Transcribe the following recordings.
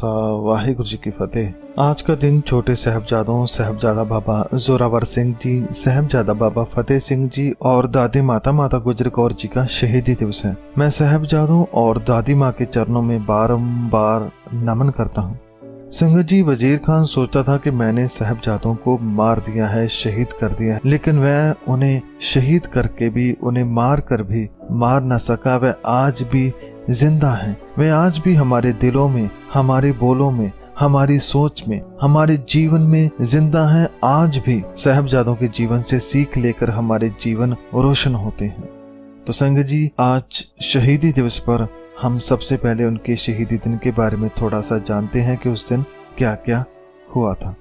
खालसा वाहिगुरु जी की फतेह। आज का दिन छोटे साहबजादों साहबजादा बाबा जोरावर सिंह जी, साहबजादा बाबा फतेह सिंह जी और दादी माता गुजर कौर जी का शहीदी दिवस है। मैं साहबजादों और दादी माँ के चरणों में बारंबार नमन करता हूँ। संगत जी, वजीर खान सोचता था कि मैंने साहबजादों को मार दिया है, शहीद कर दिया है, लेकिन वह उन्हें शहीद करके भी, उन्हें मार कर भी मार न सका। वह आज भी जिंदा है। वह आज भी हमारे दिलों में, हमारे बोलों में, हमारी सोच में, हमारे जीवन में जिंदा है। आज भी साहबजादों के जीवन से सीख लेकर हमारे जीवन रोशन होते हैं। तो संगत जी, आज शहीदी दिवस पर हम सबसे पहले उनके शहीदी दिन के बारे में थोड़ा सा जानते हैं कि उस दिन क्या क्या हुआ था।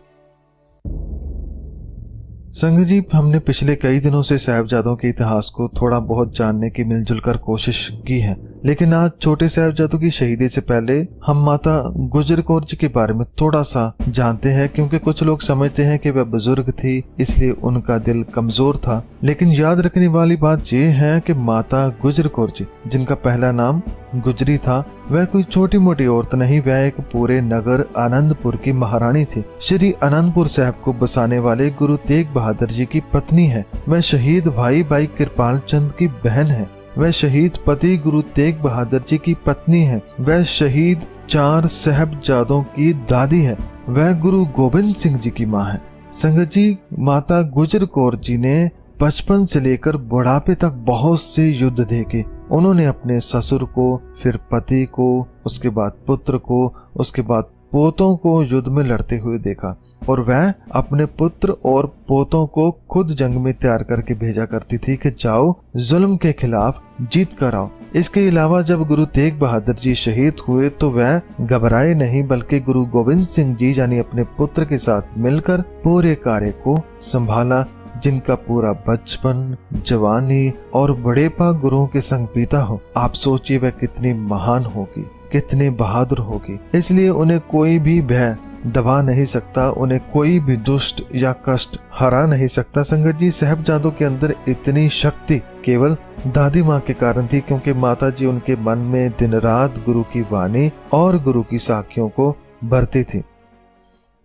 संगत जी, हमने पिछले कई दिनों से साहबजादों के इतिहास को थोड़ा बहुत जानने की मिलजुल कर कोशिश की है, लेकिन आज छोटे साहबजादों की शहीदी से पहले हम माता गुजर कौर जी के बारे में थोड़ा सा जानते हैं, क्योंकि कुछ लोग समझते हैं कि वह बुजुर्ग थी इसलिए उनका दिल कमजोर था। लेकिन याद रखने वाली बात यह है कि माता गुजर कौर जी, जिनका पहला नाम गुजरी था, वह कोई छोटी मोटी औरत नहीं, वह एक पूरे नगर आनंदपुर की महारानी थी। श्री आनंदपुर साहब को बसाने वाले गुरु तेग बहादुर जी की पत्नी है। वह शहीद भाई कृपाल चंद की बहन है। वह शहीद पति गुरु तेग बहादुर जी की पत्नी है। वह शहीद 4 साहबजादों की दादी है। वह गुरु गोबिंद सिंह जी की माँ है। संगत जी, माता गुजर कौर जी ने बचपन से लेकर बुढ़ापे तक बहुत से युद्ध देखे। उन्होंने अपने ससुर को, फिर पति को, उसके बाद पुत्र को, उसके बाद पोतों को युद्ध में लड़ते हुए देखा, और वह अपने पुत्र और पोतों को खुद जंग में तैयार करके भेजा करती थी कि जाओ जुल्म के खिलाफ जीत कर आओ। इसके अलावा जब गुरु तेग बहादुर जी शहीद हुए तो वह घबराए नहीं, बल्कि गुरु गोविंद सिंह जी यानी अपने पुत्र के साथ मिलकर पूरे कार्य को संभाला, जिनका पूरा बचपन, जवानी और बड़ेपा गुरुओं के संग बीता हो। आप सोचिए वह कितनी महान होगी, कितनी बहादुर होगी। इसलिए उन्हें कोई भी भय दबा नहीं सकता, उन्हें कोई भी दुष्ट या कष्ट हरा नहीं सकता। संगत जी, साहबजादों के अंदर इतनी शक्ति केवल दादी माँ के कारण थी, क्योंकि माता जी उनके मन में दिन रात गुरु की वाणी और गुरु की साखियों को भरती थी।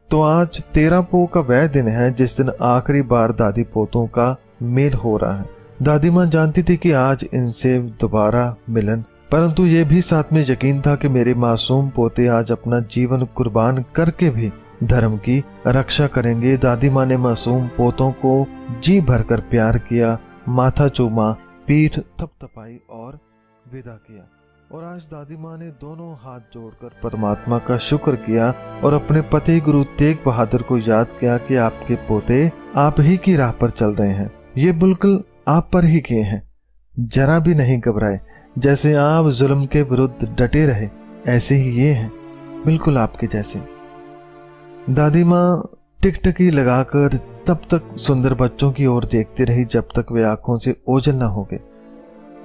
तो आज 13 पो का वह दिन है जिस दिन आखिरी बार दादी पोतों का मेल हो रहा है। दादी माँ जानती थी कि आज इनसे दोबारा मिलन, परंतु ये भी साथ में यकीन था कि मेरे मासूम पोते आज अपना जीवन कुर्बान करके भी धर्म की रक्षा करेंगे। दादी माँ ने मासूम पोतों को जी भरकर प्यार किया, माथा चूमा, पीठ थपथपाई और विदा किया। और आज दादी माँ ने दोनों हाथ जोड़कर परमात्मा का शुक्र किया और अपने पति गुरु तेग बहादुर को याद किया कि आपके पोते आप ही की राह पर चल रहे हैं, ये बिल्कुल आप पर ही किए हैं। जरा भी नहीं घबराए, जैसे आप जुल्म के विरुद्ध डटे रहे ऐसे ही ये हैं, बिल्कुल आपके जैसे। दादी माँ टिकटकी लगाकर तब तक सुंदर बच्चों की ओर देखती रही जब तक वे आंखों से ओझल न हो गए।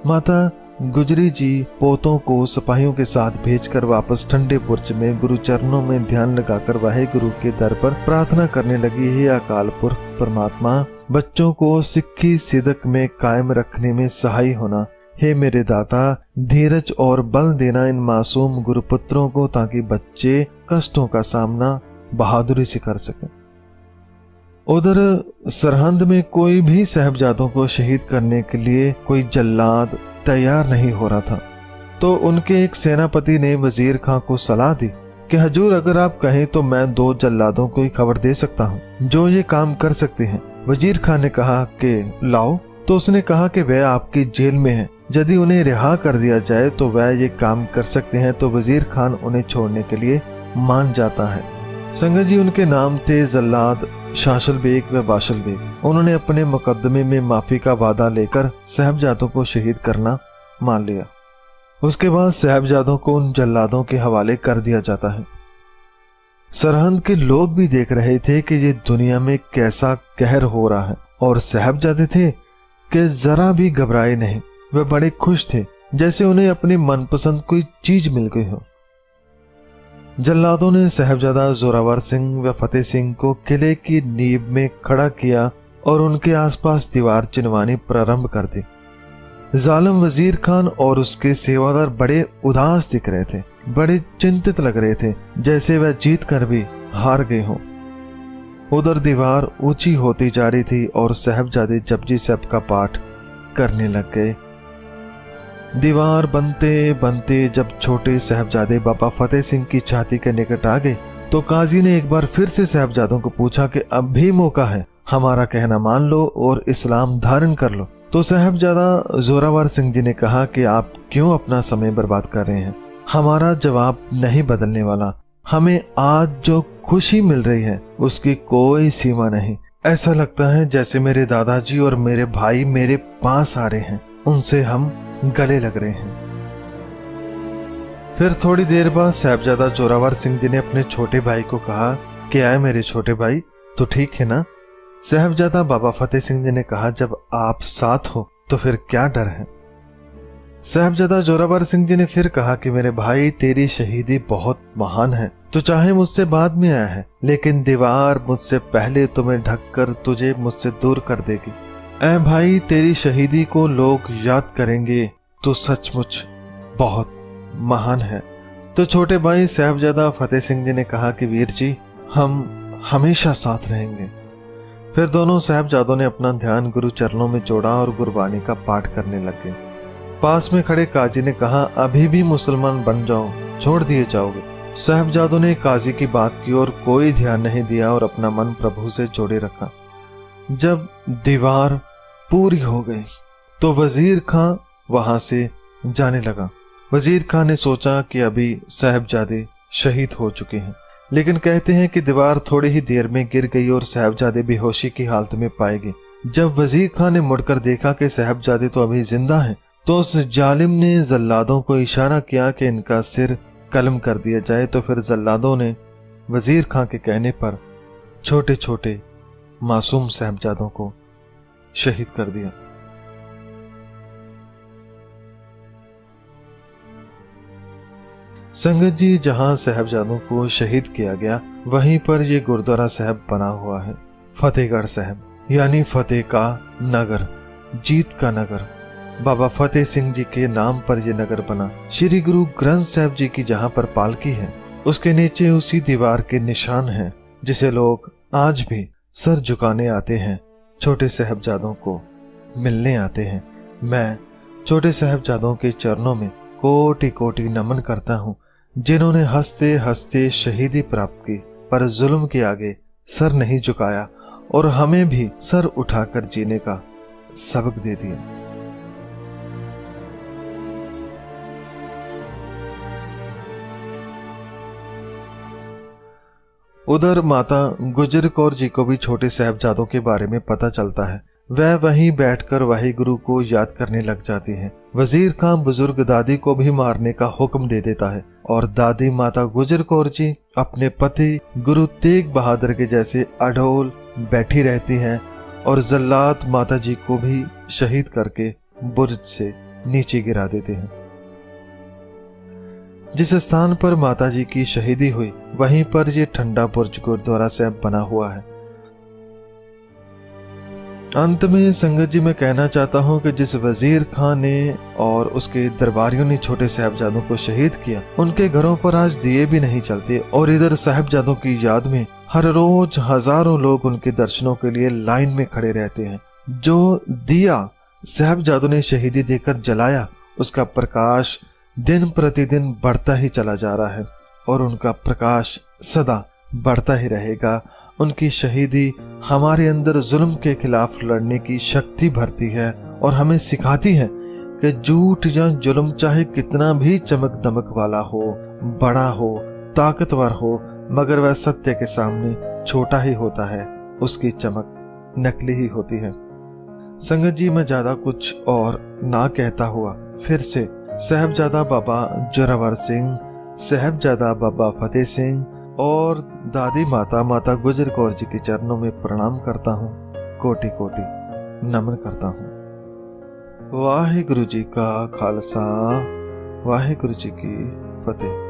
माता गुजरी जी पोतों को सिपाहियों के साथ भेजकर वापस ठंडे बुर्ज में गुरु चरणों में ध्यान लगाकर वाहे गुरु के दर पर प्रार्थना करने लगी, हे अकाल पुरख परमात्मा, बच्चों को सिक्खी सिदक में कायम रखने में सहाय होना। हे मेरे दाता, धीरज और बल देना इन मासूम गुरुपुत्रों को, ताकि बच्चे कष्टों का सामना बहादुरी से कर सकें। उधर सरहंद में कोई भी साहबजादों को शहीद करने के लिए कोई जल्लाद तैयार नहीं हो रहा था। तो उनके एक सेनापति ने वजीर खां को सलाह दी कि हजूर, अगर आप कहें तो मैं 2 जल्लादों को खबर दे सकता हूँ जो ये काम कर सकते हैं। वजीर खान ने कहा कि लाओ। तो उसने कहा कि वह आपकी जेल में है, यदि उन्हें रिहा कर दिया जाए तो वह ये काम कर सकते हैं। तो वजीर खान उन्हें छोड़ने के लिए मान जाता है। संगत जी, उनके नाम थे जल्लाद शाशल बेग व बाशल बेग। उन्होंने अपने मुकदमे में माफी का वादा लेकर साहबजादों को शहीद करना मान लिया। उसके बाद साहबजादों को उन जल्लादों के हवाले कर दिया जाता है। सरहंद के लोग भी देख रहे थे कि ये दुनिया में कैसा कहर हो रहा है, और साहबजादे थे कि जरा भी घबराए नहीं। वे बड़े खुश थे, जैसे उन्हें अपनी मनपसंद कोई चीज मिल गई हो। जल्लादों ने साहबजादा जोरावर सिंह व फतेह सिंह को किले की नींव में खड़ा किया और उनके आसपास दीवार चिनवानी प्रारंभ कर दी। जालिम वजीर खान और उसके सेवादार बड़े उदास दिख रहे थे। बड़े चिंतित लग रहे थे, जैसे वह जीत कर भी हार गए हों। उधर दीवार ऊंची होती जा रही थी और साहबजादे जपजी साहब का पाठ करने लग गए। दीवार बनते बनते जब छोटे साहबजादे बाबा फतेह सिंह की छाती के निकट आ गए तो काजी ने एक बार फिर से साहबजादों को पूछा कि अब भी मौका है, हमारा कहना मान लो और इस्लाम धारण कर लो। तो साहबजादा जोरावर सिंह जी ने कहा कि आप क्यों अपना समय बर्बाद कर रहे हैं, हमारा जवाब नहीं बदलने वाला। हमें आज जो खुशी मिल रही है उसकी कोई सीमा नहीं। ऐसा लगता है जैसे मेरे दादाजी और मेरे भाई मेरे पास आ रहे हैं, उनसे हम गले लग रहे हैं। फिर थोड़ी देर बाद साहबजादा जोरावर सिंह जी ने अपने छोटे भाई को कहा कि आए मेरे छोटे भाई, तो ठीक है ना? साहबजादा बाबा फतेह सिंह जी ने कहा, जब आप साथ हो तो फिर क्या डर है। साहबजादा जोरावर सिंह जी ने फिर कहा कि मेरे भाई, तेरी शहीदी बहुत महान है, तो चाहे मुझसे बाद में आया है, लेकिन दीवार मुझसे पहले तुम्हें ढककर तुझे मुझसे दूर कर देगी। ऐ भाई, तेरी शहीदी को लोग याद करेंगे तो सचमुच बहुत महान है। तो छोटे भाई साहबजादा फतेह सिंह जी ने कहा कि वीर जी, हम हमेशा साथ रहेंगे। फिर दोनों साहबजादों ने अपना ध्यान गुरु चरणों में जोड़ा और गुरबानी का पाठ करने लग गए। पास में खड़े काजी ने कहा, अभी भी मुसलमान बन जाओ, छोड़ दिए जाओगे। साहबजादों ने काजी की बात की और कोई ध्यान नहीं दिया और अपना मन प्रभु से जोड़े रखा। जब दीवार पूरी हो गई तो वजीर खां वहां से जाने लगा। वजीर खां ने सोचा कि अभी साहबजादे शहीद हो चुके हैं, लेकिन कहते हैं कि दीवार थोड़ी ही देर में गिर गई और साहबजादे बेहोशी की हालत में पाए गए। जब वजीर खां ने मुड़कर देखा कि साहबजादे तो अभी जिंदा हैं, तो उस जालिम ने जल्लादों को इशारा किया कि इनका सिर कलम कर दिया जाए। तो फिर जल्लादों ने वजीर खां के कहने पर छोटे छोटे मासूम साहबजादों को शहीद कर दिया। संगत जी, जहां साहबजादों को शहीद किया गया वहीं पर यह गुरुद्वारा साहब बना हुआ है। फतेहगढ़ साहब यानी फतेह का नगर, जीत का नगर। बाबा फतेह सिंह जी के नाम पर यह नगर बना। श्री गुरु ग्रंथ साहब जी की जहां पर पालकी है उसके नीचे उसी दीवार के निशान हैं, जिसे लोग आज भी सर झुकाने आते हैं, छोटे साहबजादों को मिलने आते हैं। मैं छोटे साहबजादों के चरणों में कोटि कोटि नमन करता हूँ, जिन्होंने हंसते हंसते शहीदी प्राप्त की, पर जुल्म के आगे सर नहीं झुकाया और हमें भी सर उठाकर जीने का सबक दे दिया। उधर माता गुजर कौर जी को भी छोटे साहबजादों के बारे में पता चलता है। वह वहीं बैठकर वाहिगुरु को याद करने लग जाती है। वजीर खां बुजुर्ग दादी को भी मारने का हुक्म दे देता है और दादी माता गुजर कौर जी अपने पति गुरु तेग बहादुर के जैसे अडोल बैठी रहती हैं और जल्लाद माता जी को भी शहीद करके बुर्ज से नीचे गिरा देते हैं। जिस स्थान पर माता जी की शहीदी हुई वहीं पर यह ठंडा बुर्ज गुरुद्वारा साहब बना हुआ है। अंत में संगत जी मैं कहना चाहता हूं कि जिस वजीर खां ने और उसके दरबारियों ने छोटे साहबजादों को शहीद किया, उनके घरों पर आज दिए भी नहीं चलते और इधर साहबजादों की याद में हर रोज हजारों लोग उनके दर्शनों के लिए लाइन में खड़े रहते हैं। जो दिया साहबजादों ने शहीदी देकर जलाया, उसका प्रकाश दिन प्रतिदिन बढ़ता ही चला जा रहा है और उनका प्रकाश सदा बढ़ता ही रहेगा। उनकी शहीदी हमारे अंदर जुल्म के खिलाफ लड़ने की शक्ति भरती है और हमें सिखाती है कि झूठ या जुल्म चाहे कितना भी चमक दमक वाला हो, बड़ा हो, ताकतवर हो, मगर वह सत्य के सामने छोटा ही होता है, उसकी चमक नकली ही होती है। संगत जी, मैं ज्यादा कुछ और ना कहता हुआ फिर से साहबजादा बाबा जोरावर सिंह, साहबजादा बाबा फतेह सिंह और दादी माता गुजर कौर जी के चरणों में प्रणाम करता हूँ, कोटि कोटि नमन करता हूँ। वाहिगुरु जी का खालसा, वाहिगुरु जी की फतेह।